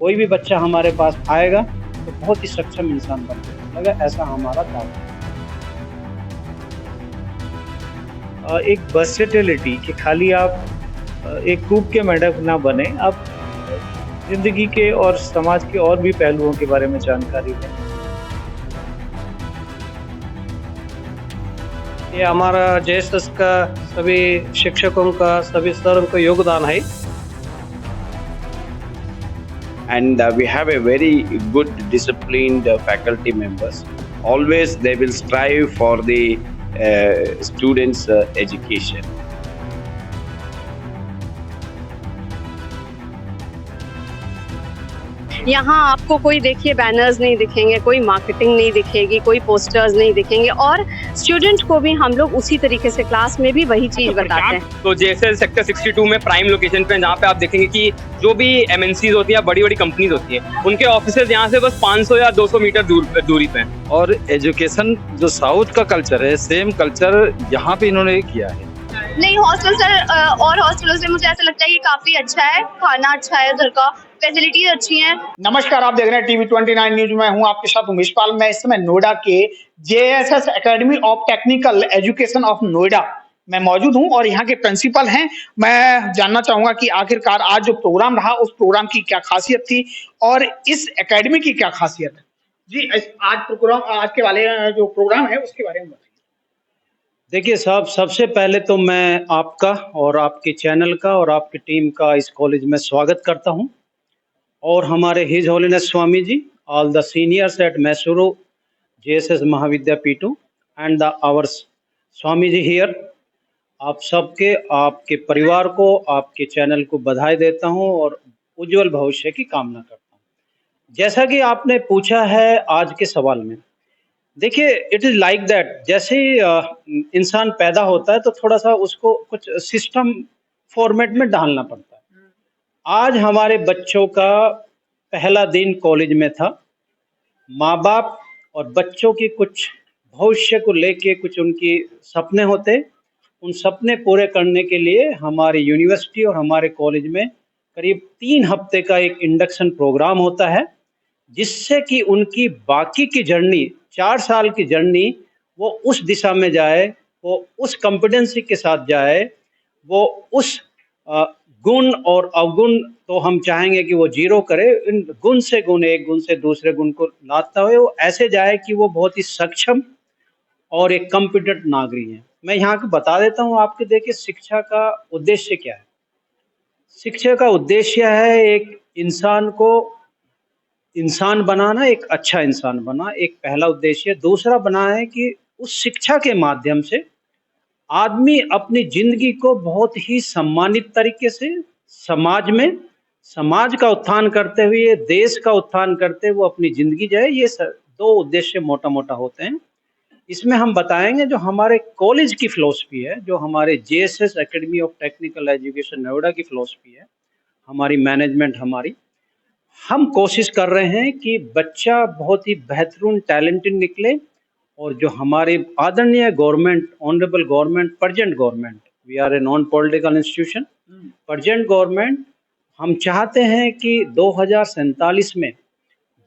कोई भी बच्चा हमारे पास आएगा तो बहुत ही सक्षम इंसान बन के निकलेगा, ऐसा हमारा दावा है। एक वर्सेटिलिटी कि खाली आप एक कुक के मेडक ना बने, आप जिंदगी के और समाज के और भी पहलुओं के बारे में जानकारी दें। ये हमारा जेएसएस का सभी शिक्षकों का, सभी सर का योगदान है। And we have a very good disciplined faculty members. Always they will strive for the students education. यहाँ आपको कोई देखिए बैनर्स नहीं दिखेंगे, कोई मार्केटिंग नहीं दिखेगी, कोई पोस्टर्स नहीं दिखेंगे, और स्टूडेंट को भी हम लोग उसी तरीके से क्लास में भी वही चीज बताते हैं। तो जैसे सेक्टर 62 में प्राइम लोकेशन पे, जहाँ पे आप देखेंगे कि जो भी एमएनसीज होती है, बड़ी बड़ी कंपनीज होती है, उनके ऑफिसेज यहाँ से बस 500 या 200 मीटर दूरी पे हैं। और एजुकेशन जो साउथ का कल्चर है, सेम कल्चर यहाँ पे इन्होंने किया है। नहीं, हॉस्टल सर और हॉस्टलों से मुझे ऐसा लगता है कि काफी अच्छा है, खाना अच्छा है, उधर का फैसिलिटीज अच्छी हैं। नमस्कार, आप देख रहे हैं टीवी 29 न्यूज में हूं आपके साथ उमेश पाल। मैं इस समय नोएडा के JSS academy of technical education of Noida में मौजूद हूं और यहाँ के प्रिंसिपल हैं। मैं जानना चाहूंगा कि आखिरकार आज जो प्रोग्राम रहा उस प्रोग्राम की क्या खासियत थी और इस एकेडमी की क्या खासियत है। जी, आज के वाले जो प्रोग्राम है उसके बारे में बताइए। देखिए साहब, सबसे पहले तो मैं आपका और आपके चैनल का और आपकी टीम का इस कॉलेज में स्वागत करता हूं, और हमारे his holiness Swami ji, all the seniors at Mysuru JSS Mahavidyapeetha and the our Swami ji here, आप सबके, आपके परिवार को, आपके चैनल को बधाई देता हूं और उज्जवल भविष्य की कामना करता हूं। जैसा कि आपने पूछा है आज के सवाल में, देखिए इट इज लाइक दैट, जैसे ही इंसान पैदा होता है तो थोड़ा सा उसको कुछ सिस्टम फॉर्मेट में डालना पड़ता है। आज हमारे बच्चों का पहला दिन कॉलेज में था। माँ बाप और बच्चों की कुछ भविष्य को लेके कुछ उनकी सपने होते, उन सपने पूरे करने के लिए हमारी यूनिवर्सिटी और हमारे कॉलेज में करीब 3 हफ्ते का एक इंडक्शन प्रोग्राम होता है, जिससे कि उनकी बाकी की जर्नी, 4 साल की जर्नी, वो उस दिशा में जाए, वो उस कॉम्पिटेंसी के साथ जाए, वो उस गुण और अवगुण तो हम चाहेंगे कि वो जीरो करे, इन गुण से गुण, एक गुण से दूसरे गुण को लाता हुए वो ऐसे जाए कि वो बहुत ही सक्षम और एक कॉम्पिटेंट नागरिक है। मैं यहाँ को बता देता हूँ आपके, देखिए शिक्षा का उद्देश्य क्या है। शिक्षा का उद्देश्य है एक इंसान को इंसान बनाना, एक अच्छा इंसान बना, एक पहला उद्देश्य। दूसरा बना है कि उस शिक्षा के माध्यम से आदमी अपनी जिंदगी को बहुत ही सम्मानित तरीके से समाज में, समाज का उत्थान करते हुए, देश का उत्थान करते हुए अपनी जिंदगी जाए। ये 2 उद्देश्य मोटा मोटा होते हैं। इसमें हम बताएंगे जो हमारे कॉलेज की फिलॉसफी है, जो हमारे JSS academy of technical education Noida की फिलॉसफी है, हमारी मैनेजमेंट, हमारी, हम कोशिश कर रहे हैं कि बच्चा बहुत ही बेहतरीन टैलेंटेड निकले, और जो हमारे आदरणीय government, honourable government, present government, we are a non political institution, present government, हम चाहते हैं कि 2047 में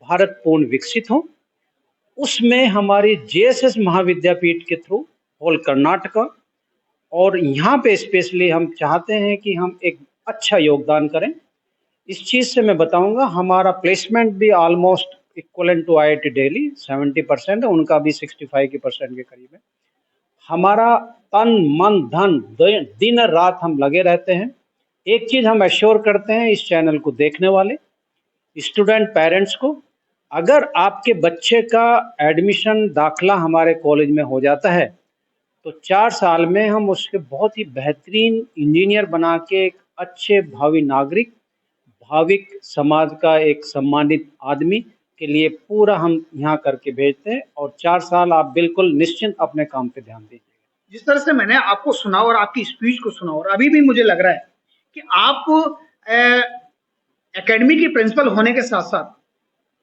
भारत पूर्ण विकसित हो। उसमें हमारी जेएसएस महाविद्यापीठ के थ्रू होल कर्नाटका, और यहाँ पे स्पेशली हम चाहते हैं कि हम एक अच्छा योगदान करें। इस चीज़ से मैं बताऊंगा, हमारा प्लेसमेंट भी almost equivalent to IIT Delhi 70% है, उनका भी 65% के करीब है। हमारा तन मन धन दिन रात हम लगे रहते हैं। एक चीज़ हम एश्योर करते हैं इस चैनल को देखने वाले स्टूडेंट पेरेंट्स को, अगर आपके बच्चे का एडमिशन, दाखिला हमारे कॉलेज में हो जाता है तो 4 साल में हम उसके बहुत ही बेहतरीन इंजीनियर बना के एक अच्छे भावी नागरिक, भाविक समाज का एक सम्मानित आदमी के लिए पूरा हम यहाँ करके भेजते हैं। और 4 साल आप बिल्कुल निश्चिंत अपने काम पे ध्यान दीजिए। जिस तरह से मैंने आपको सुना और आपकी स्पीच को सुना, और अभी भी मुझे लग रहा है कि आप एकेडमी के प्रिंसिपल होने के साथ साथ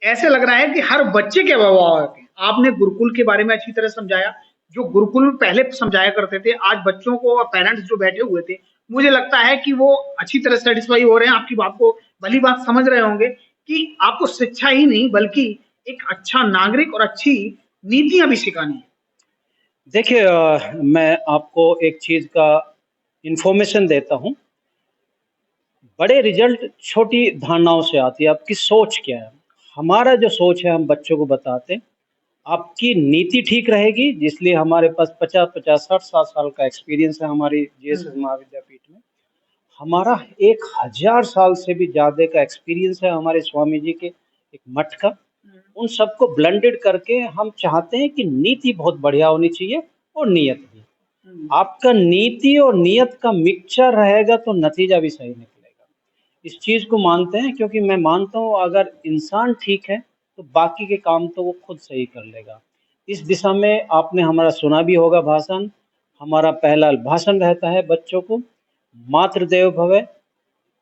ऐसे लग रहा है कि हर बच्चे के अभिभावक हैं। आपने गुरुकुल के बारे में अच्छी तरह समझाया, जो गुरुकुल पहले समझाया करते थे, आज बच्चों को और पेरेंट्स जो बैठे हुए थे, मुझे लगता है कि वो अच्छी तरह सेटिस्फाई हो रहे हैं, आपकी बात को भली बात समझ रहे होंगे कि आपको शिक्षा ही नहीं बल्कि एक अच्छा नागरिक और अच्छी नीतियां भी सिखानी है। देखिए, मैं आपको एक चीज़ का इन्फॉर्मेशन देता हूँ। बड़े रिजल्ट छोटी धारणाओं से आती है। आपकी सोच क्या है? हमारा जो सोच है हम बच्चों को बताते हैं। आपकी नीति ठीक रहेगी, इसलिए हमारे पास 50-50, 60-60 साल का एक्सपीरियंस है हमारी जीएसएस महाविद्यापीठ में। हमारा 1000 साल से भी ज़्यादा का एक्सपीरियंस है हमारे स्वामी जी के एक मठ का। उन सबको ब्लेंडेड करके हम चाहते हैं कि नीति बहुत बढ़िया होनी चाहिए और नियत भी। आपका नीति और नियत का मिक्सचर रहेगा तो नतीजा भी सही निकलेगा। इस चीज़ को मानते हैं, क्योंकि मैं मानता हूँ अगर इंसान ठीक है तो बाकी के काम तो वो खुद सही कर लेगा। इस दिशा में आपने हमारा सुना भी होगा भाषण। हमारा पहला भाषण रहता है बच्चों को, मातृदेवो भव,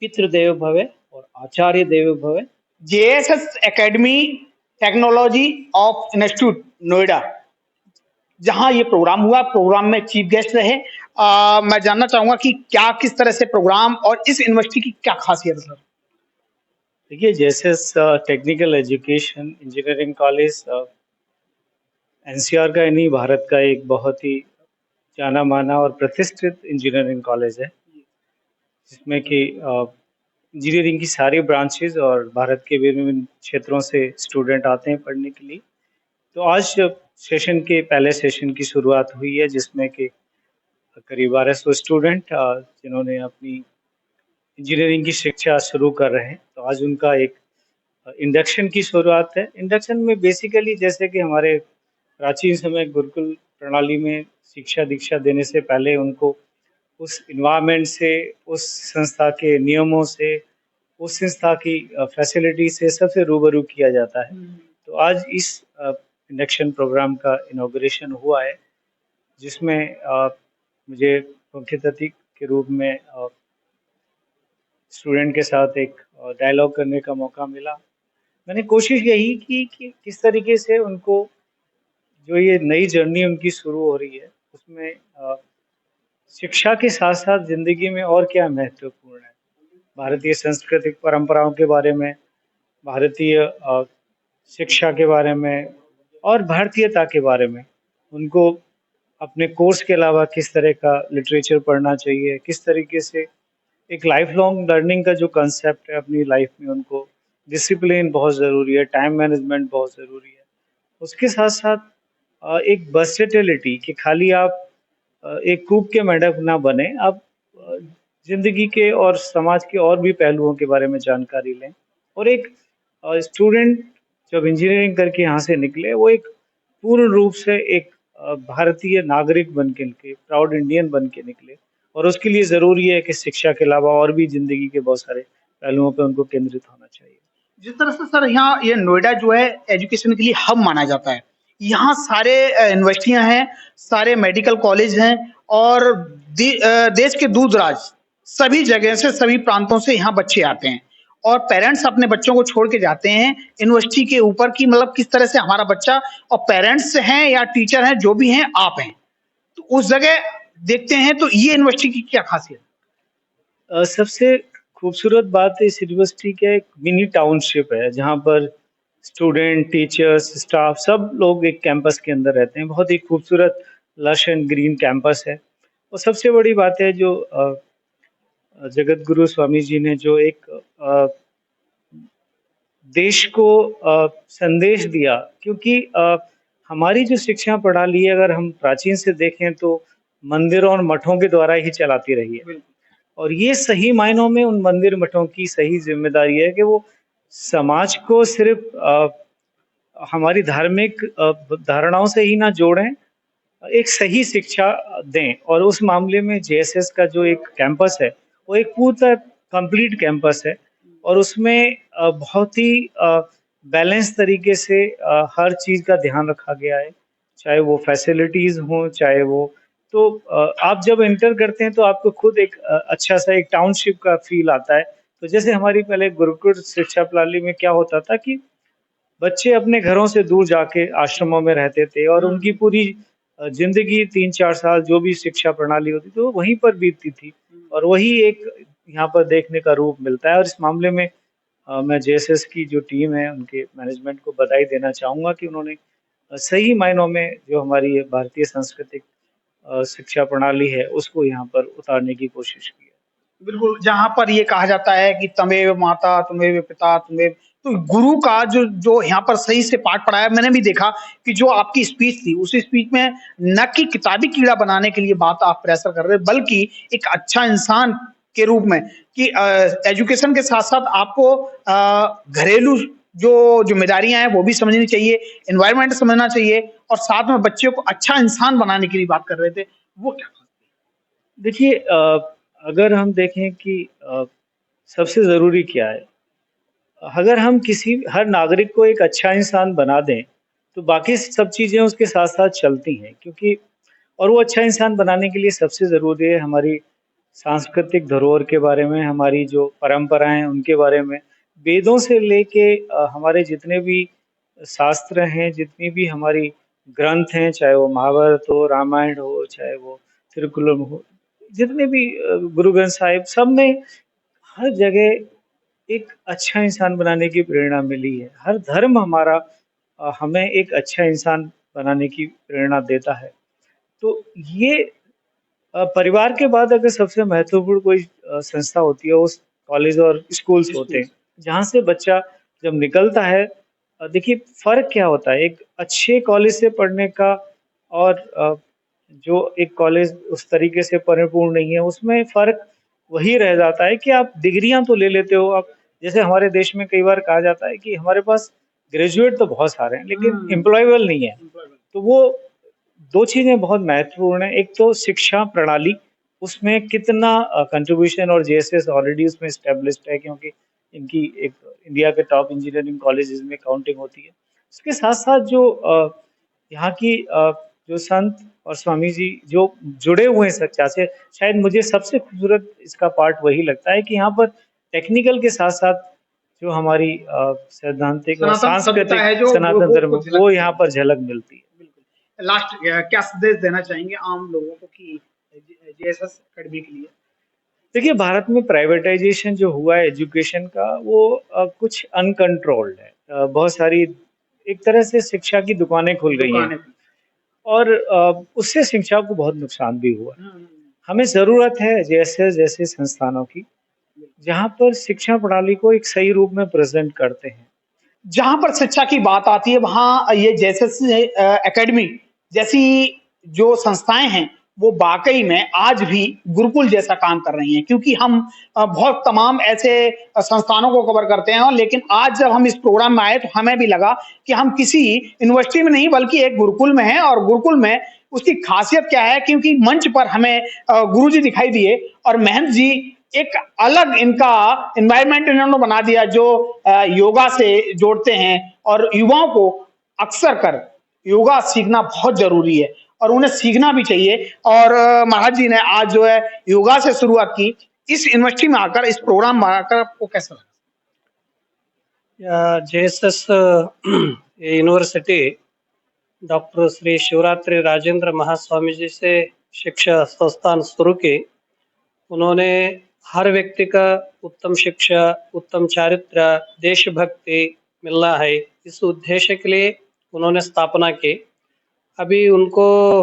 पितृदेवो भव और आचार्य देवो भव। JSS academy technology of institute Noida, जहां ये प्रोग्राम हुआ, प्रोग्राम में चीफ गेस्ट रहे। मैं जानना चाहूंगा कि क्या किस तरह से प्रोग्राम और इस यूनिवर्सिटी की क्या खासियत है सर? देखिए, जैसे technical education engineering college NCR का नहीं, भारत का एक बहुत ही जाना माना और प्रतिष्ठित इंजीनियरिंग कॉलेज है, जिसमें कि इंजीनियरिंग की सारी ब्रांचेज और भारत के विभिन्न क्षेत्रों से स्टूडेंट आते हैं पढ़ने के लिए। तो आज सेशन के पहले सेशन की शुरुआत हुई है, जिसमें कि करीब 1200 स्टूडेंट जिन्होंने अपनी इंजीनियरिंग की शिक्षा शुरू कर रहे हैं। तो आज उनका एक इंडक्शन की शुरुआत है। इंडक्शन में बेसिकली जैसे कि हमारे प्राचीन समय गुरुकुल प्रणाली में शिक्षा दीक्षा देने से पहले उनको उस इन्वायरमेंट से, उस संस्था के नियमों से, उस संस्था की फैसिलिटी से सबसे रूबरू किया जाता है। तो आज इस इंडक्शन प्रोग्राम का इनॉग्रेशन हुआ है, जिसमें मुझे मुख्य अतिथि के रूप में स्टूडेंट के साथ एक डायलॉग करने का मौका मिला। मैंने कोशिश यही की कि किस तरीके से उनको जो ये नई जर्नी उनकी शुरू हो रही है, उसमें शिक्षा के साथ साथ जिंदगी में और क्या महत्वपूर्ण है, भारतीय सांस्कृतिक परंपराओं के बारे में, भारतीय शिक्षा के बारे में और भारतीयता के बारे में उनको अपने कोर्स के अलावा किस तरह का लिटरेचर पढ़ना चाहिए, किस तरीके से एक लाइफ लॉन्ग लर्निंग का जो कंसेप्ट है अपनी लाइफ में, उनको डिसिप्लिन बहुत ज़रूरी है, टाइम मैनेजमेंट बहुत ज़रूरी है। उसके साथ साथ एक वर्सेटिलिटी कि खाली आप एक कूक के मेंढक ना बने, आप जिंदगी के और समाज के और भी पहलुओं के बारे में जानकारी लें। और एक स्टूडेंट जब इंजीनियरिंग करके यहाँ से निकले, वो एक पूर्ण रूप से एक भारतीय नागरिक बन के निकले, प्राउड इंडियन बन के निकले। और उसके लिए ज़रूरी है कि शिक्षा के अलावा और भी जिंदगी के बहुत सारे पहलुओं पर उनको केंद्रित होना चाहिए। जिस तरह से सर यहाँ ये नोएडा जो है एजुकेशन के लिए हब माना जाता है, यहाँ सारे यूनिवर्सिटियां हैं, सारे मेडिकल कॉलेज हैं और देश के दूर दराज सभी जगह से, सभी प्रांतों से यहाँ बच्चे आते हैं और पेरेंट्स अपने बच्चों को छोड़ के जाते हैं यूनिवर्सिटी के ऊपर की, मतलब किस तरह से हमारा बच्चा, और पेरेंट्स हैं या टीचर हैं जो भी हैं, आप हैं, तो उस जगह देखते हैं। तो ये यूनिवर्सिटी की क्या खासियत? सबसे खूबसूरत बात इस यूनिवर्सिटी का एक मिनी टाउनशिप है, जहाँ पर स्टूडेंट, टीचर्स, स्टाफ सब लोग एक कैंपस के अंदर रहते हैं। बहुत ही खूबसूरत लश एंड ग्रीन कैंपस है। और सबसे बड़ी बात है जो जगत गुरु स्वामी जी ने जो एक देश को संदेश दिया, क्योंकि हमारी जो शिक्षा प्रणाली है, अगर हम प्राचीन से देखें तो मंदिरों और मठों के द्वारा ही चलाती रही है। और ये सही मायनों में उन मंदिर मठों की सही जिम्मेदारी है कि वो समाज को सिर्फ हमारी धार्मिक धारणाओं से ही ना जोड़ें, एक सही शिक्षा दें। और उस मामले में जेएसएस का जो एक कैंपस है, वो एक पूरा कंप्लीट कैंपस है और उसमें बहुत ही बैलेंस तरीके से हर चीज़ का ध्यान रखा गया है, चाहे वो फैसिलिटीज़ हों, चाहे वो, तो आप जब एंटर करते हैं तो आपको खुद एक अच्छा सा एक टाउनशिप का फील आता है। तो जैसे हमारी पहले गुरुकुल शिक्षा प्रणाली में क्या होता था कि बच्चे अपने घरों से दूर जाके आश्रमों में रहते थे और उनकी पूरी जिंदगी 3-4 साल जो भी शिक्षा प्रणाली होती थी वो वहीं पर बीतती थी, और वही एक यहाँ पर देखने का रूप मिलता है। और इस मामले में मैं जेएसएस की जो टीम है उनके मैनेजमेंट को बधाई देना चाहूँगा कि उन्होंने सही मायनों में जो हमारी ये भारतीय सांस्कृतिक शिक्षा प्रणाली है उसको यहाँ पर उतारने की कोशिश की है। बिल्कुल, जहाँ पर ये कहा जाता है कि तमेव माता, तुमेव पिता, तुमेव, तो गुरु का जो जो यहाँ पर सही से पाठ पढ़ाया। मैंने भी देखा कि जो आपकी स्पीच थी, उस स्पीच में न कि किताबी कीड़ा बनाने के लिए बात आप प्रेशर कर रहे, बल्कि एक अच्छा इंसान के रूप में कि एजुकेशन के साथ-साथ आपको घरेलू जो ज़िम्मेदारियाँ हैं, वो भी समझनी चाहिए, एनवायरनमेंट समझना चाहिए और साथ में बच्चे को अच्छा इंसान बनाने के लिए बात कर रहे थे। वो क्या? देखिए अगर हम देखें कि सबसे ज़रूरी क्या है, अगर हम हर नागरिक को एक अच्छा इंसान बना दें, तो बाकी सब चीज़ें उसके साथ-साथ चलती हैं, क्योंकि और वो अच्छा इंसान बनाने के लिए सबसे ज़रूरी है हमारी सांस्कृतिक धरोहर के बारे में, हमारी जो परंपराएँ हैं उनके बारे में, वेदों से लेके हमारे जितने भी शास्त्र हैं, जितनी भी हमारी ग्रंथ हैं, चाहे वो महाभारत हो, रामायण हो, चाहे वो तिरुकुलम हो, जितने भी गुरु ग्रंथ साहिब, सब में हर जगह एक अच्छा इंसान बनाने की प्रेरणा मिली है। हर धर्म हमारा हमें एक अच्छा इंसान बनाने की प्रेरणा देता है। तो ये परिवार के बाद अगर सबसे महत्वपूर्ण कोई संस्था होती है, वो कॉलेज और स्कूल्स होते हैं, जहाँ से बच्चा जब निकलता है, देखिए फ़र्क क्या होता है एक अच्छे कॉलेज से पढ़ने का और जो एक कॉलेज उस तरीके से परिपूर्ण नहीं है, उसमें फ़र्क वही रह जाता है कि आप डिग्रियाँ तो ले लेते हो। आप जैसे हमारे देश में कई बार कहा जाता है कि हमारे पास ग्रेजुएट तो बहुत सारे हैं, लेकिन एम्प्लॉयबल नहीं है। तो वो 2 चीज़ें बहुत महत्वपूर्ण हैं। एक तो शिक्षा प्रणाली, उसमें कितना कंट्रीब्यूशन, और जेएसएस ऑलरेडी उसमें एस्टेब्लिश्ड है, क्योंकि इनकी एक इंडिया के टॉप इंजीनियरिंग कॉलेजेस में काउंटिंग होती है। इसके साथ-साथ जो यहाँ की जो संत और स्वामी जी जो जुड़े हुए हैं शिक्षा से, शायद मुझे सबसे खूबसूरत इसका पार्ट वही लगता है कि यहाँ पर टेक्निकल के साथ-साथ जो हमारी सैद्धांतिक और सांस्कृतिक सनातन धर्म, वो यहाँ पर झलक मिलती है। लास्ट क्या संदेश देना चाहेंगे आम लोगों को कि जेएसएस एकेडमी के लिए? देखिए, भारत में प्राइवेटाइजेशन जो हुआ है एजुकेशन का, वो कुछ अनकंट्रोल्ड है। बहुत सारी एक तरह से शिक्षा की दुकानें खुल गई हैं और उससे शिक्षा को बहुत नुकसान भी हुआ। हमें ज़रूरत है जेएसएस जैसे संस्थानों की, जहाँ पर शिक्षा प्रणाली को एक सही रूप में प्रेजेंट करते हैं। जहां पर शिक्षा की बात आती है, वहां ये जेएसएस एकेडमी जैसी जो संस्थाएं हैं, वो वाकई में आज भी गुरुकुल जैसा काम कर रही हैं, क्योंकि हम बहुत तमाम ऐसे संस्थानों को कवर करते हैं, लेकिन आज जब हम इस प्रोग्राम में आए तो हमें भी लगा कि हम किसी यूनिवर्सिटी में नहीं बल्कि एक गुरुकुल में हैं। और गुरुकुल में उसकी खासियत क्या है, क्योंकि मंच पर हमें गुरुजी दिखाई दिए और महंत जी एक अलग इनका एनवायरनमेंट इन्होंने बना दिया, जो योगा से जोड़ते हैं और युवाओं को अक्सर कर योगा सीखना बहुत जरूरी है और उन्हें सीखना भी चाहिए। और महाराज जी ने आज जो है योगा से शुरुआत की, इस यूनिवर्सिटी में आकर, इस प्रोग्राम में आकर आपको कैसा लगा? JSS university doctor Shri Shivaratri Rajendra Mahaswami ji से शिक्षा संस्थान शुरू की। उन्होंने हर व्यक्ति का उत्तम शिक्षा, उत्तम चारित्र, देशभक्ति मिलना है, इस उद्देश्य के लिए उन्होंने स्थापना की। अभी उनको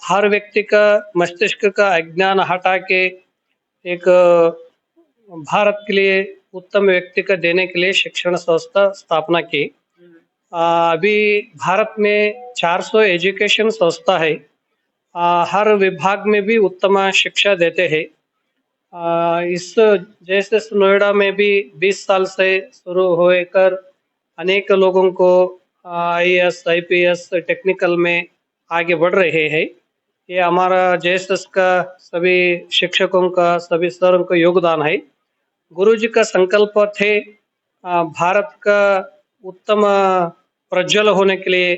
हर व्यक्ति का मस्तिष्क का अज्ञान हटा के एक भारत के लिए उत्तम व्यक्ति का देने के लिए शिक्षण संस्था स्थापना की। अभी भारत में 400 एजुकेशन संस्था है, हर विभाग में भी उत्तम शिक्षा देते हैं। इस जैसे नोएडा में भी 20 साल से शुरू होकर अनेक लोगों को आईएएस, आईपीएस, टेक्निकल में आगे बढ़ रहे हैं। ये हमारा जेएसएस का सभी शिक्षकों का, सभी सरों का योगदान है। गुरुजी का संकल्प थे भारत का उत्तम प्रज्वल होने के लिए,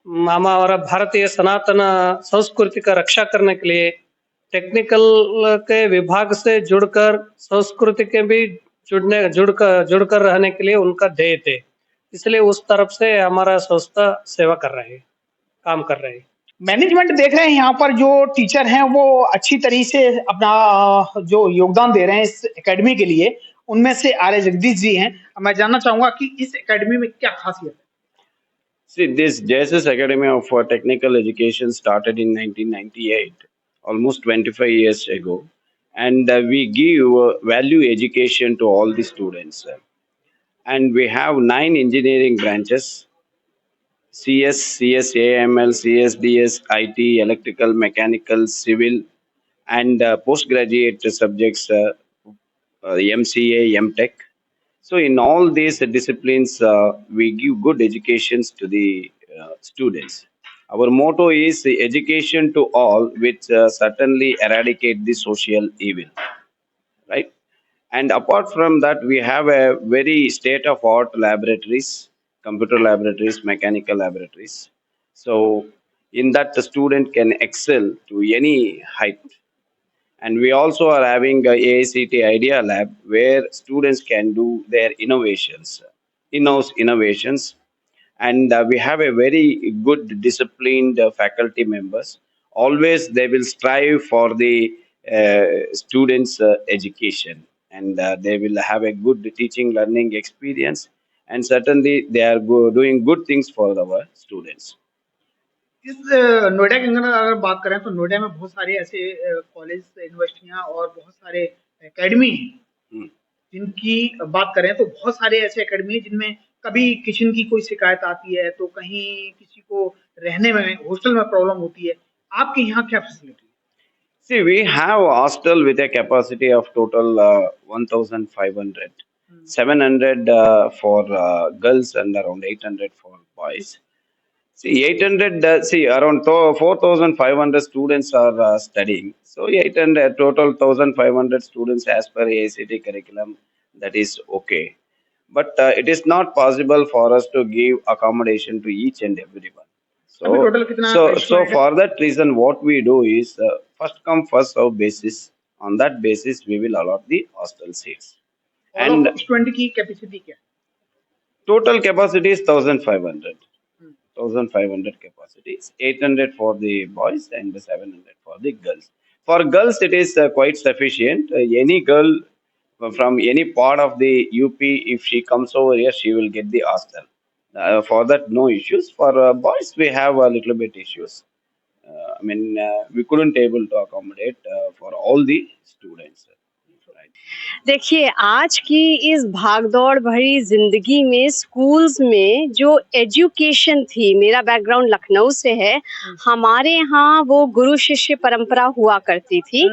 हमारा भारतीय सनातन संस्कृति का रक्षा करने के लिए टेक्निकल के विभाग से जुड़कर संस्कृति के भी जुड़कर रहने के लिए उनका ध्येय थे। इसलिए उस तरफ से हमारा संस्था सेवा कर रहे हैं, काम कर रहे हैं। मैनेजमेंट देख रहे हैं यहाँ पर जो टीचर हैं वो अच्छी तरीके से अपना जो योगदान दे रहे हैं इस एकेडमी के लिए, उनमें से आर्य जगदीश जी हैं। मैं जानना चाहूंगा कि इस एकेडमी में क्या खासियत है। See, this JSS Academy of Technical Education started in 1998, almost 25 years ago, and we give value education to all the students. And we have 9 engineering branches: CS, CSAML, CSDS, IT, Electrical, Mechanical, Civil, and postgraduate subjects, MCA, MTech. So in all these disciplines, we give good educations to the students. Our motto is education to all, which certainly eradicate the social evil, right? And apart from that, we have a very state-of-art laboratories, computer laboratories, mechanical laboratories. So in that, the student can excel to any height. And we also are having a AICT Idea Lab where students can do their innovations, in-house innovations. And we have a very good disciplined faculty members. Always they will strive for the students' education, and they will have a good teaching learning experience. And certainly they are doing good things for our students. इस नोएडा के अंदर अगर बात करें तो नोएडा में बहुत सारे ऐसे कॉलेज, यूनिवर्सिटियां और बहुत सारे एकेडमी हैं। Hmm. जिनकी बात करें तो बहुत सारे ऐसे एकेडमी हैं जिनमें कभी किचन की कोई शिकायत आती है, तो कहीं किसी को रहने में हॉस्टल में प्रॉब्लम होती है। आपके यहाँ क्या फैसिलिटी है? See, we have a hostel with a capacity of total 1,500, 700 for girls and around 800 for boys. See, 800, around 4,500 students are studying. So 800, total 1,500 students as per AICT curriculum, that is okay. But it is not possible for us to give accommodation to each and everyone. अभी total कितना So student है? for that reason, what we do is first come first serve basis. On that basis, we will allot the hostel seats. और And student की capacity क्या है? total capacity is 1,500. 1,500 capacities, 800 for the boys and 700 for the girls. For girls, it is quite sufficient. Any girl from any part of the UP, if she comes over here, she will get the hostel. For that, no issues. For boys, we have a little bit issues. We couldn't able to accommodate for all the students. Right. देखिए, आज की इस भागदौड़ भरी जिंदगी में schools में जो एजुकेशन थी, मेरा बैकग्राउंड लखनऊ से है, हमारे यहाँ वो गुरु शिष्य परंपरा हुआ करती थी,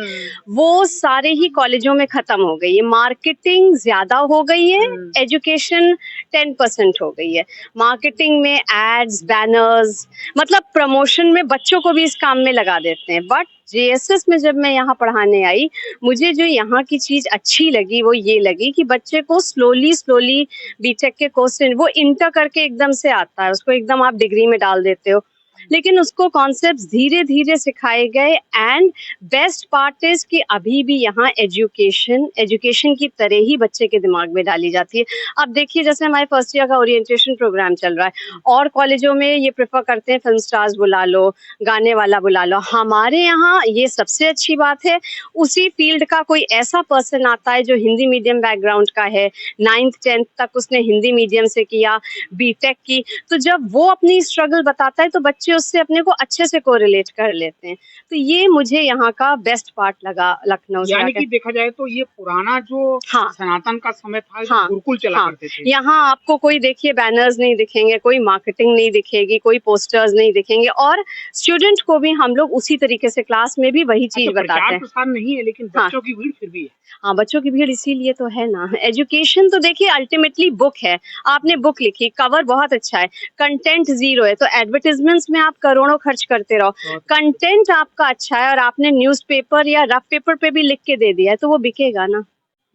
वो सारे ही कॉलेजों में खत्म हो गई है। मार्केटिंग ज्यादा हो गई है, एजुकेशन 10% हो गई है। मार्केटिंग में एड्स, बैनर्स, मतलब प्रमोशन में बच्चों को भी इस काम में लगा देते हैं। बट जेएसएस में जब मैं यहाँ पढ़ाने आई, मुझे जो यहाँ की चीज अच्छी लगी वो ये लगी कि बच्चे को स्लोली बीटेक के कोर्स से, वो इंटर करके एकदम से आता है, उसको एकदम आप डिग्री में डाल देते हो, लेकिन उसको कॉन्सेप्ट्स धीरे धीरे सिखाए गए। एंड बेस्ट पार्ट इज कि अभी भी यहाँ एजुकेशन की तरह ही बच्चे के दिमाग में डाली जाती है। अब देखिए, जैसे हमारे फर्स्ट ईयर का ओरिएंटेशन प्रोग्राम चल रहा है, और कॉलेजों में ये प्रेफर करते हैं फिल्म स्टार्स बुला लो, गाने वाला बुला लो। हमारे यहाँ ये सबसे अच्छी बात है, उसी फील्ड का कोई ऐसा पर्सन आता है जो हिंदी मीडियम बैकग्राउंड का है, 9th 10th तक उसने हिंदी मीडियम से किया, बीटेक की, तो जब वो अपनी स्ट्रगल बताता है तो बच्चे उससे अपने को अच्छे से कोरिलेट कर लेते हैं। तो ये मुझे यहाँ का बेस्ट पार्ट लगा लखनऊ से। यानी कि देखा जाए तो ये पुराना जो सनातन का समय था, गुरुकुल चला करते थे। यहाँ आपको कोई देखिए बैनर्स नहीं दिखेंगे, कोई मार्केटिंग नहीं दिखेगी, कोई पोस्टर्स नहीं दिखेंगे, और स्टूडेंट को भी हम लोग उसी तरीके से क्लास में भी वही चीज बताते हैं। प्रसार नहीं है, लेकिन बच्चों की भीड़ फिर भी है। हाँ, बच्चों की भीड़ इसीलिए तो है ना। एजुकेशन तो देखिए अल्टीमेटली बुक है, आपने बुक लिखी, कवर बहुत अच्छा है, कंटेंट जीरो है, तो एडवर्टाइजमेंट्स में आप करोड़ों खर्च करते रहो। कंटेंट आपका अच्छा है और आपने न्यूज़पेपर या रफ पेपर पे भी लिख के दे दिया है तो वो बिकेगा ना।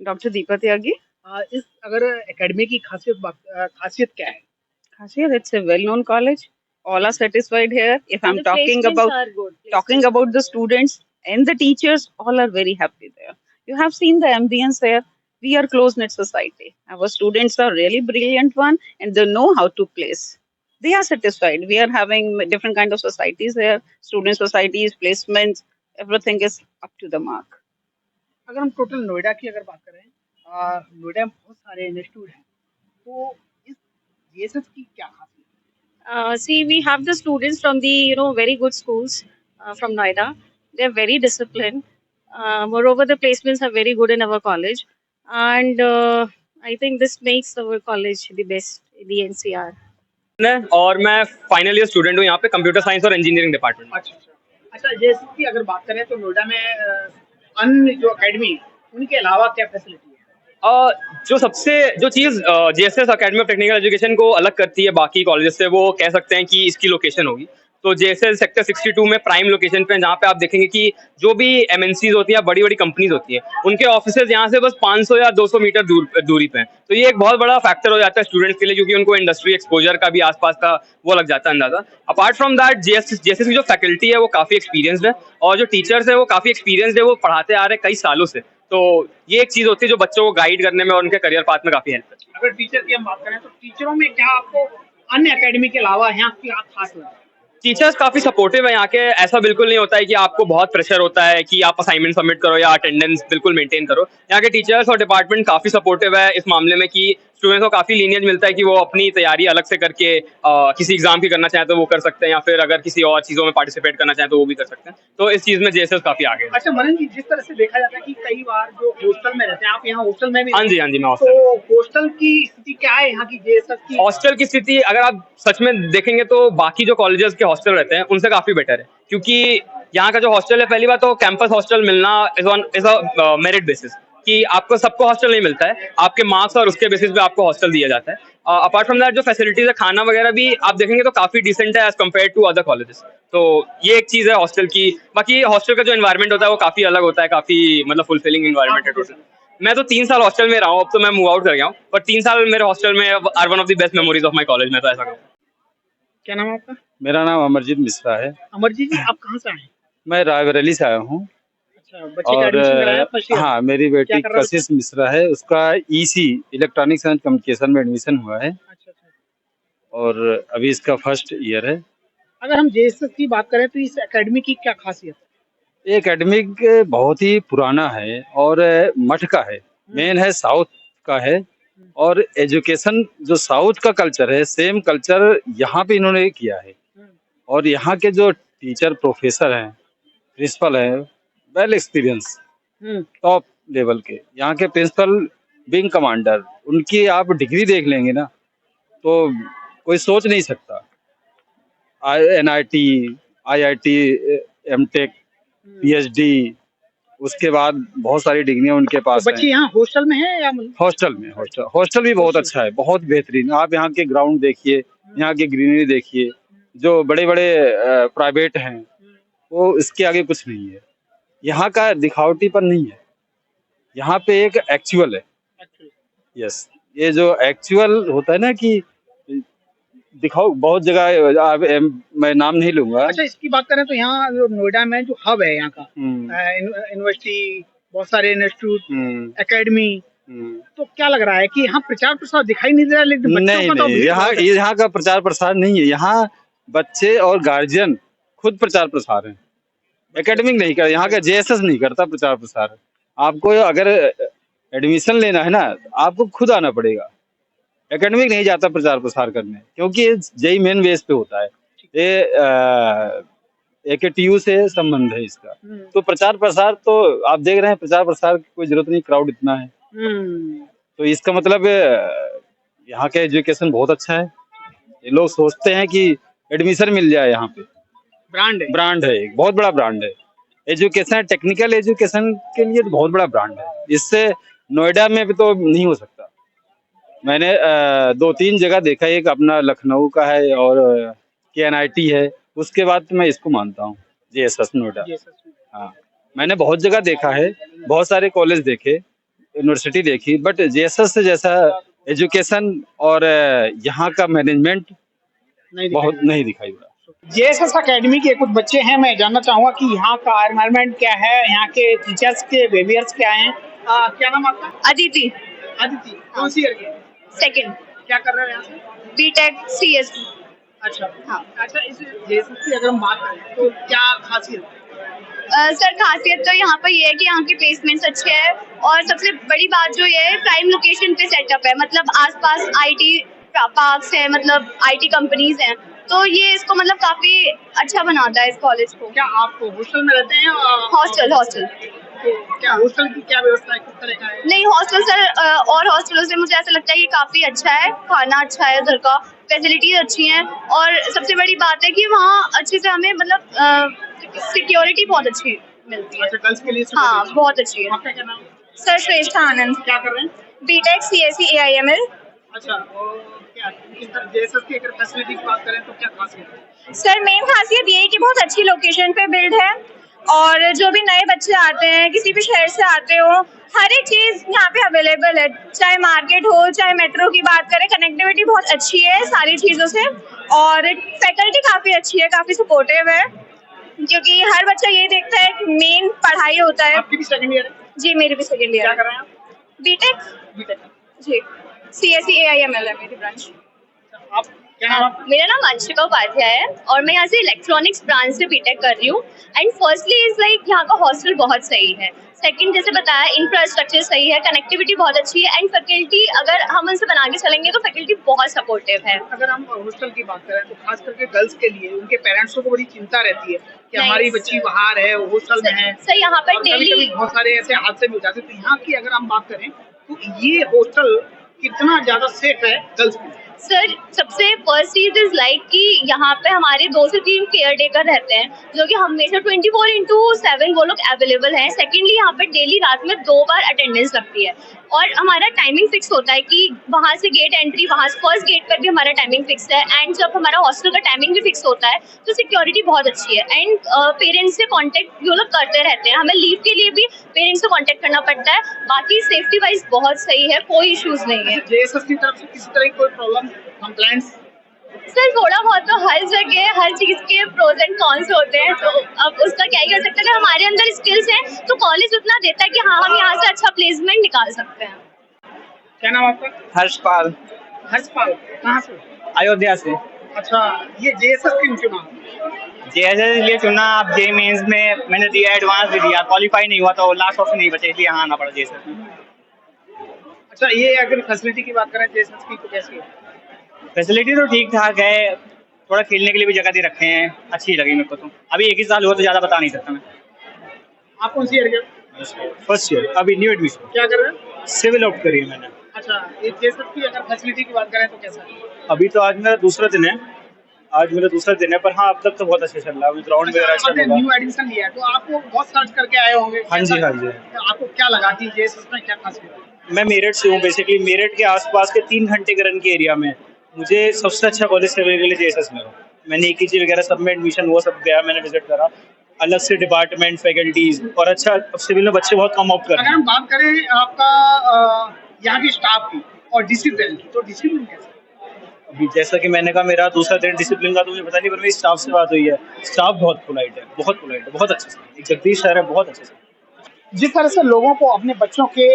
डॉक्टर दीपा त्यागी। इस अगर एकेडमी की खासियत क्या है? Kashir, it's a well-known college. All are satisfied here. If I'm talking about the students and the teachers, all are very happy there. You have seen the ambience here. We are close-knit society. Our students are really brilliant one, and they know how to place. They are satisfied. We are having different kind of societies here. Student societies, placements, everything is up to the mark. अगर हम total Noida की अगर बात करें नोएडा में बहुत सारे institute हैं, तो इस जीएसएस की क्या खासियत See, we have the students from the very good schools from Noida. They're very disciplined. Moreover, the placements are very good in our college, and I think this makes our college the best in the NCR. और मैं final year student हूँ यहाँ पे computer science और engineering department में। अच्छा, जैसे की अगर बात करें तो नोएडा में अन्य जो एकेडमी उनके अलावा क्या फैसिलिटी है? जो चीज JSS academy of technical education को अलग करती है बाकी कॉलेजेस से, वो कह सकते हैं कि इसकी लोकेशन होगी। तो जेएसएस सेक्टर 62 में प्राइम लोकेशन पे, जहाँ पे आप देखेंगे कि जो भी एमएनसीज होती है, बड़ी बड़ी कंपनीज होती है, उनके ऑफिसेज यहाँ से बस 500 या 200 मीटर दूरी पे हैं। तो ये एक बहुत बड़ा फैक्टर हो जाता है स्टूडेंट्स के लिए, क्योंकि उनको इंडस्ट्री एक्सपोजर का भी आसपास का वो लग जाता है अंदाजा। अपार्ट फ्रॉम दैट जेएसएस की जो फैकल्टी है वो काफी एक्सपीरियंस्ड है, और जो टीचर्स है वो काफी एक्सपीरियंस्ड है, वो पढ़ाते आ रहे हैं कई सालों से। तो ये एक चीज होती है जो बच्चों को गाइड करने में और उनके करियर पाथ में काफी हेल्प करती है। अगर टीचर की हम बात करें तो टीचरों में क्या आपको अन्य एकेडमी के अलावा यहाँ की खास लगा? टीचर्स काफी सपोर्टिव है यहाँ के। ऐसा बिल्कुल नहीं होता है कि आपको बहुत प्रेशर होता है कि आप असाइनमेंट सबमिट करो या अटेंडेंस बिल्कुल मेंटेन करो। यहाँ के टीचर्स और डिपार्टमेंट काफी सपोर्टिव है इस मामले में कि स्टूडेंट्स को काफी लीनियज मिलता है कि वो अपनी तैयारी अलग से करके किसी एग्जाम की करना चाहे तो वो कर सकते हैं, या फिर अगर किसी और चीजों में पार्टिसिपेट करना चाहे तो वो भी कर सकते हैं। तो इस चीज में जेएसएस काफी आगे है। अच्छा मनन जी, जिस तरह से देखा जाता है कि कई बार जो हॉस्टल में रहते हैं, आप यहाँ हॉस्टल में भी? हाँ जी, मैं तो हॉस्टल की स्थिति क्या है यहाँ की जेएसएस की? हॉस्टल की स्थिति अगर आप सच में देखेंगे तो बाकी जो कॉलेजेस के हॉस्टल रहते हैं उनसे काफी बेटर है, क्योंकि यहाँ का जो हॉस्टल है, पहली बात तो कैंपस हॉस्टल मिलना इज अ मेरिट बेसिस, कि आपको सबको हॉस्टल नहीं मिलता है, आपके मार्क्स और उसके बेसिस पे आपको हॉस्टल दिया जाता है। अपार्ट फ्रॉम दैट जो फैसिलिटीज है, खाना वगैरह भी आप देखेंगे तो काफी डिसेंट है as compare to other colleges. तो ये एक चीज है हॉस्टल की। बाकी हॉस्टल का जो एनवायरनमेंट होता है वो काफी अलग होता है, काफी मतलब फुलफिलिंग एनवायरनमेंट है टोटल। मैं तो 3 साल हॉस्टल में रहा हूँ, अब तो मैं मूव आउट कर गया हूँ, पर 3 साल मेरे हॉस्टल में are one of the best memories of my college. मैं तो ऐसा कहूँगा। क्या नाम है आपका? मेरा नाम अमरजीत मिश्रा है। अमरजीत जी, आप कहाँ से आए? मैं रायबरेली से आया हूँ। अच्छा, बच्चे का एडमिशन कराया फर्स्ट ईयर? हाँ, मेरी बेटी कशिश मिश्रा है, उसका ईसी इलेक्ट्रॉनिक्स एंड कम्युनिकेशन में एडमिशन हुआ है। अच्छा, और अभी इसका फर्स्ट ईयर है। अगर हम जेएसएस की बात करें तो इस एकेडमी की क्या खासियत है? ये एकेडमिक बहुत ही पुराना है और मठ का है, मेन है साउथ का है। और एजुकेशन जो साउथ का कल्चर है, सेम कल्चर यहाँ पे इन्होंने किया है। और यहाँ के जो टीचर प्रोफेसर हैं, प्रिंसिपल हैं, वेल एक्सपीरियंस, टॉप लेवल के। यहाँ के प्रिंसिपल विंग कमांडर, उनकी आप डिग्री देख लेंगे ना तो कोई सोच नहीं सकता। NIT, IIT, MTech, PhD, उसके बाद बहुत सारी डिग्रियां उनके पास तो बच्चे यहाँ हॉस्टल में है या? हॉस्टल में। हॉस्टल भी बहुत अच्छा है, बहुत बेहतरीन। आप यहाँ के ग्राउंड देखिए, यहाँ की ग्रीनरी देखिए, जो बड़े बड़े प्राइवेट हैं वो इसके आगे कुछ नहीं है। यहाँ का दिखावटीपन नहीं है, यहाँ पे एक एक्चुअल है। यस, ये जो एक्चुअल होता है ना कि दिखाओ, बहुत जगह मैं नाम नहीं लूंगा। अच्छा, इसकी बात करें तो यहाँ जो नोएडा में जो हब है यहाँ का, यूनिवर्सिटी, बहुत सारे इंस्टीट्यूट, एकेडमी, तो क्या लग रहा है कि यहाँ प्रचार प्रसार दिखाई नहीं दे रहा? लेकिन नहीं, यहाँ का प्रचार प्रसार नहीं है। यहाँ बच्चे और गार्जियन खुद प्रचार प्रसार है, एकेडमिक नहीं कर। यहाँ का जेएसएस नहीं करता प्रचार प्रसार। आपको अगर एडमिशन लेना है ना, आपको खुद आना पड़ेगा। एकेडमिक नहीं जाता प्रचार प्रसार करने, क्योंकि जेई मेन बेस पे होता है। ये AKTU से संबंध है इसका। तो प्रचार प्रसार तो आप देख रहे हैं, प्रचार प्रसार की कोई जरूरत नहीं, क्राउड इतना है। तो इसका मतलब यहाँ का एजुकेशन बहुत अच्छा है। ये लोग सोचते हैं कि एडमिशन मिल जाए, यहाँ पे ब्रांड है, एक बहुत बड़ा ब्रांड है। एजुकेशन, टेक्निकल एजुकेशन के लिए तो बहुत बड़ा ब्रांड है। इससे नोएडा में भी तो नहीं हो सकता। मैंने 2-3 जगह देखा, एक अपना लखनऊ का है और KNIT है, उसके बाद मैं इसको मानता हूँ जेएसएस नोएडा। हाँ, मैंने बहुत जगह देखा है, बहुत सारे कॉलेज देखे, यूनिवर्सिटी देखी, बट जेएसएस से जैसा एजुकेशन और यहाँ का मैनेजमेंट बहुत नहीं दिखाई पड़ा। जेएसएस अकेडमी के कुछ बच्चे हैं, मैं जानना चाहूंगा कि यहाँ का एनवायरनमेंट क्या है, यहाँ के टीचर्स के बिहेवियर्स क्या हैं। क्या नाम आपका? अदिति। कौन सी ईयर के? सेकंड। क्या कर रहे हो यहाँ से? BTech CSE। अच्छा, हाँ। अच्छा, इस जेएसएस की अगर हम बात करें तो क्या खासियत है? सर खासियत तो यहाँ पर ये है कि यहाँ के प्लेसमेंट्स अच्छे हैं और सबसे बड़ी बात जो ये है प्राइम लोकेशन पे सेटअप है, मतलब आसपास आईटी पार्क्स है, मतलब आईटी कंपनीज हैं, तो ये इसको मतलब काफी अच्छा बनाता है इस कॉलेज को। क्या आप हॉस्टल में रहते हैं? हॉस्टल तो क्या हॉस्टल की क्या व्यवस्था है, किस तरह का है? नहीं, हॉस्टल सर और हॉस्टलों से मुझे ऐसा लगता है कि काफी अच्छा है, खाना अच्छा है उधर का, फैसिलिटीज अच्छी हैं और सबसे बड़ी बात है कि वहाँ अच्छे से हमें मतलब सिक्योरिटी बहुत अच्छी मिलती है। अच्छा, गर्ल्स के लिए हाँ, बहुत अच्छी है। आपका क्या नाम? सर श्रेष्ठा आनंद। क्या कर रहे हैं? BTech CSE AIML। अच्छा, और क्या इस तरह JSS की अगर फैसिलिटी की बात करें तो क्या खासियत है? सर मेन खासियत ये है कि बहुत अच्छी लोकेशन पे बिल्ड है और जो भी नए बच्चे आते हैं, किसी भी शहर से आते हो, हर एक चीज यहाँ पे अवेलेबल है, चाहे मार्केट हो, चाहे मेट्रो की बात करें, कनेक्टिविटी बहुत अच्छी है सारी चीजों से और फैकल्टी काफी अच्छी है, काफी सपोर्टिव है, क्योंकि हर बच्चा ये देखता है कि मेन पढ़ाई होता है। आपकी भी सेकंड ईयर है? जी, मेरी भी सेकंड ईयर। क्या कर रहे हैं आप? बीटेक जी, CSE AIML है मेरी ब्रांच। आप क्या नाम आपका? मेरा नाम अंशिका उपाध्याय है और मैं यहाँ से इलेक्ट्रॉनिक्स ब्रांच से बीटेक कर रही हूँ। एंड फर्स्टली इज लाइक यहाँ का हॉस्टल बहुत सही है, सेकंड जैसे बताया इंफ्रास्ट्रक्चर सही है, कनेक्टिविटी बहुत अच्छी है एंड फैकल्टी अगर हम उनसे बना के चलेंगे तो फैकल्टी बहुत सपोर्टिव है। अगर हम हॉस्टल की बात करें तो खास करके गर्ल्स के लिए उनके पेरेंट्स को बड़ी चिंता रहती है कि हमारी बच्ची बाहर है, हॉस्टल में है। सर यहाँ पर कभी बहुत सारे ऐसे हादसे भी हो जाते हैं, तो यहाँ की अगर हम बात करें तो ये हॉस्टल कितना ज्यादा सेफ है गर्ल्स के लिए? सर सबसे फर्स्ट चीज इज लाइक कि यहाँ पे हमारे 2 से 3 केयर टेकर रहते हैं जो कि हमेशा 24/7 वो लोग अवेलेबल हैं। सेकेंडली यहाँ पे डेली रात में 2 बार अटेंडेंस लगती है और हमारा टाइमिंग फिक्स होता है कि वहाँ से गेट एंट्री, वहाँ से फर्स्ट गेट पर भी हमारा टाइमिंग फिक्स है एंड जब हमारा हॉस्टल का टाइमिंग भी फिक्स होता है तो सिक्योरिटी बहुत अच्छी है एंड पेरेंट्स से कॉन्टेक्ट वो लोग करते रहते हैं, हमें लीव के लिए भी पेरेंट्स से कॉन्टेक्ट करना पड़ता है। बाकी सेफ्टी वाइज बहुत सही है, कोई इश्यूज नहीं है। JSS की तरफ से किसी तरह की कोई प्रॉब्लम, कंप्लेंट्स? सर थोड़ा बहुत तो हर जगह हर चीज के प्रोज एंड कॉन्स होते हैं, तो अब उसका क्या ही कर सकते हैं। अगर हमारे अंदर स्किल्स हैं तो कॉलेज उतना देता है कि हाँ हम यहाँ से अच्छा प्लेसमेंट निकाल सकते हैं। क्या नाम आपका? हर्षपाल। हर्षपाल, कहाँ से? अयोध्या से। अच्छा, ये JSS क्यों चुना? JSS इसलिए चुना, अब JEE मेंस में मैंने दिया, एडवांस भी दिया, क्वालिफाई नहीं हुआ तो लास्ट ऑप्शन नहीं बचा, इसलिए यहाँ आना पड़ा JSS में। अच्छा, ये अगर फैसिलिटी की बात करें JSS की तो कैसी है? फैसिलिटी तो ठीक ठाक है, थोड़ा खेलने के लिए भी जगह दे रखे हैं, अच्छी लगी मेरे को तो। अभी 1 ही साल हुआ तो ज्यादा बता नहीं सकता मैं। आप कौन सी ईयर के? फर्स्ट ईयर, अभी न्यू एडमिशन। क्या कर रहे हैं? सिविल ऑप्ट करी है मैंने। अच्छा, ये JSS की अगर फैसिलिटी की बात करें तो कैसा है? अभी तो आज मेरा दूसरा दिन है, पर हाँ अब तक तो बहुत अच्छा चल रहा है, ग्राउंड वगैरह अच्छा आपने लगा। न्यू एडमिशन लिया है तो आपको बहुत सर्च करके आए होंगे। हाँ जी, हाँ जी। तो आपको क्या लगा कि JSS में क्या खासियत है? मैं मेरठ से हूँ, बेसिकली मेरठ के आसपास के 3 घंटे के रन के एरिया में मुझे सबसे अच्छा कॉलेज सिविल के लिए JSS मिला। मैंने EKG वगैरह सब में एडमिशन वो सब गया, मैंने विजिट करा, अलग से डिपार्टमेंट, फैकल्टीज और अच्छा सिविल में बच्चे बहुत कम ऑप्ट कर रहे अगर हैं। हम बात करें आपका यहाँ की स्टाफ की और डिसिप्लिन की, तो डिसिप्लिन कैसा? अभी जैसा कि मैंने कहा मेरा दूसरा दिन डिसिप्लिन का तो मुझे पता नहीं, पर मेरी स्टाफ से बात हुई है, स्टाफ बहुत पोलाइट है, बहुत अच्छे से। एक जगदीश सर है, बहुत अच्छे से। जिस तरह से लोगों को अपने बच्चों के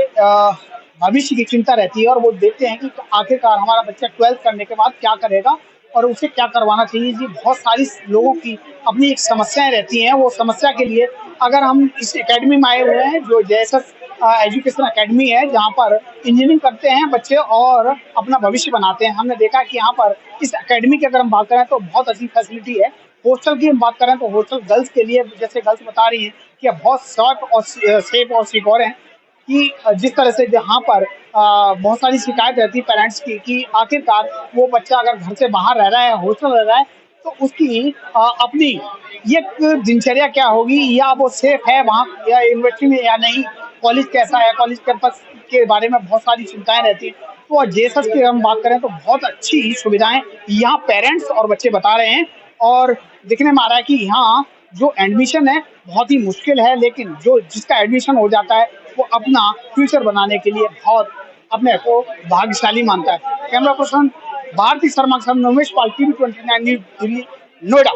भविष्य की चिंता रहती है और वो देखते हैं कि आखिरकार हमारा बच्चा 12th करने के बाद क्या करेगा और उसे क्या करवाना चाहिए, जी बहुत सारी लोगों की अपनी एक समस्याएं रहती हैं। वो समस्या के लिए अगर हम इस एकेडमी में आए हुए हैं जो JSS एजुकेशन एकेडमी है, जहाँ पर इंजीनियरिंग करते हैं बच्चे और अपना भविष्य बनाते हैं। हमने देखा कि यहाँ पर इस एकेडमी की अगर हम बात करें तो बहुत अच्छी फैसिलिटी है। हॉस्टल की हम बात करें तो हॉस्टल गर्ल्स के लिए, जैसे गर्ल्स बता रही हैं कि बहुत सॉफ्ट और सेफ और सिक्योर हैं, कि जिस तरह से जहाँ पर बहुत सारी शिकायत रहती है पेरेंट्स की कि आखिरकार वो बच्चा अगर घर से बाहर रह रहा है, हॉस्टल रह रहा है, तो उसकी अपनी ये दिनचर्या क्या होगी, या वो सेफ है वहाँ या यूनिवर्सिटी में या नहीं, कॉलेज कैसा है, कॉलेज कैंपस के बारे में बहुत सारी चिंताएं रहती हैं। तो JSS की हम बात करें तो बहुत अच्छी सुविधाएं यहाँ पेरेंट्स और बच्चे बता रहे हैं और दिखने में आ रहा है कि यहाँ जो एडमिशन है बहुत ही मुश्किल है, लेकिन जो जिसका एडमिशन हो जाता है वो अपना फ्यूचर बनाने के लिए बहुत अपने को भाग्यशाली मानता है। कैमरा पर्सन भारती शर्मा के साथ उमेश पाल, TV 29 न्यूज़, दिल्ली, नोएडा।